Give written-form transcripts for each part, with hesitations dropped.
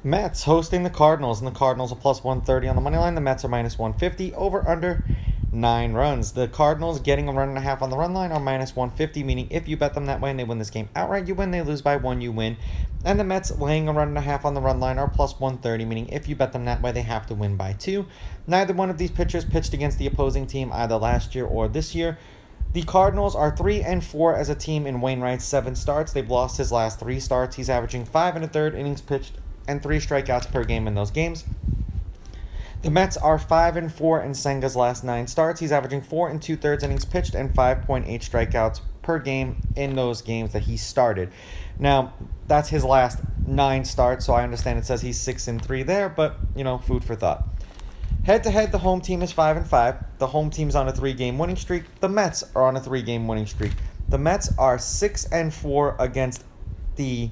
Mets hosting the Cardinals, and the Cardinals are plus 130 on the money line. The Mets are minus 150. Over under 9 runs. The Cardinals getting a run and a half on the run line are minus 150, meaning if you bet them that way and they win this game outright, you win. They lose by 1, you win. And the Mets laying a run and a half on the run line are plus 130, meaning if you bet them that way, they have to win by 2. Neither one of these pitchers pitched against the opposing team either last year or this year. The Cardinals are 3-4 as a team in Wainwright's 7 starts. They've lost his last 3 starts. He's averaging 5 1/3 innings pitched and 3 strikeouts per game in those games. The Mets are 5-4 in Senga's last 9 starts. He's averaging 4 2/3 innings pitched and 5.8 strikeouts per game in those games that he started. Now, that's his last 9 starts, so I understand it says he's 6-3 there, but, food for thought. Head-to-head, the home team is 5-5. The home team's on a 3-game winning streak. The Mets are on a 3-game winning streak. The Mets are 6-4 against the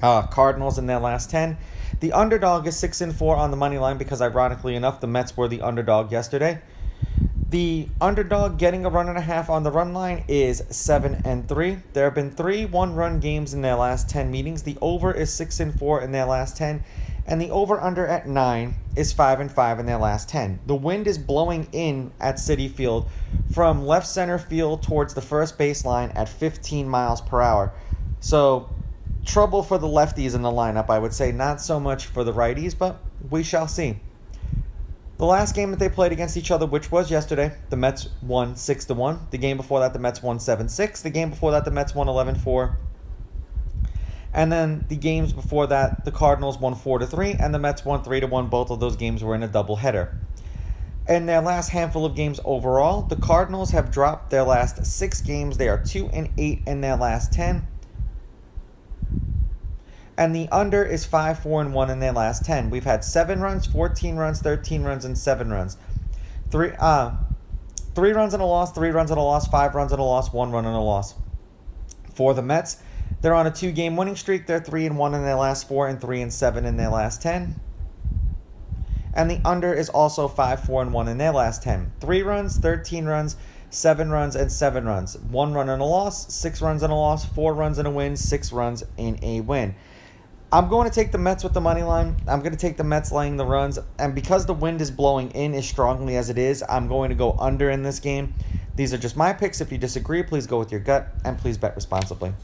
Cardinals in their last 10. The underdog is 6-4 on the money line because, ironically enough, the Mets were the underdog yesterday. The underdog getting a run and a half on the run line is 7-3. There have been 3 one-run games in their last 10 meetings. The over is 6-4 in their last 10. And the over-under at 9 is 5-5 in their last 10. The wind is blowing in at Citi Field from left center field towards the first baseline at 15 miles per hour. So, trouble for the lefties in the lineup, I would say. Not so much for the righties, but we shall see. The last game that they played against each other, which was yesterday, the Mets won 6-1. The game before that, the Mets won 7-6. The game before that, the Mets won 11-4. And then the games before that, the Cardinals won 4-3, and the Mets won 3-1. Both of those games were in a doubleheader. In their last handful of games overall, the Cardinals have dropped their last 6 games. They are 2-8 in their last 10. And the under is 5-4-1 in their last 10. We've had 7 runs, 14 runs, 13 runs, and 7 runs. 3 runs and a loss, 3 runs and a loss, 5 runs and a loss, 1 run and a loss. For the Mets, they're on a 2-game winning streak. They're 3-1 in their last 4 and 3-7 in their last 10. And the under is also 5-4-1 in their last 10. 3 runs, 13 runs, 7 runs, and 7 runs. 1 run and a loss, 6 runs and a loss, 4 runs and a win, 6 runs in a win. I'm going to take the Mets with the money line. I'm going to take the Mets laying the runs. And because the wind is blowing in as strongly as it is, I'm going to go under in this game. These are just my picks. If you disagree, please go with your gut, and please bet responsibly.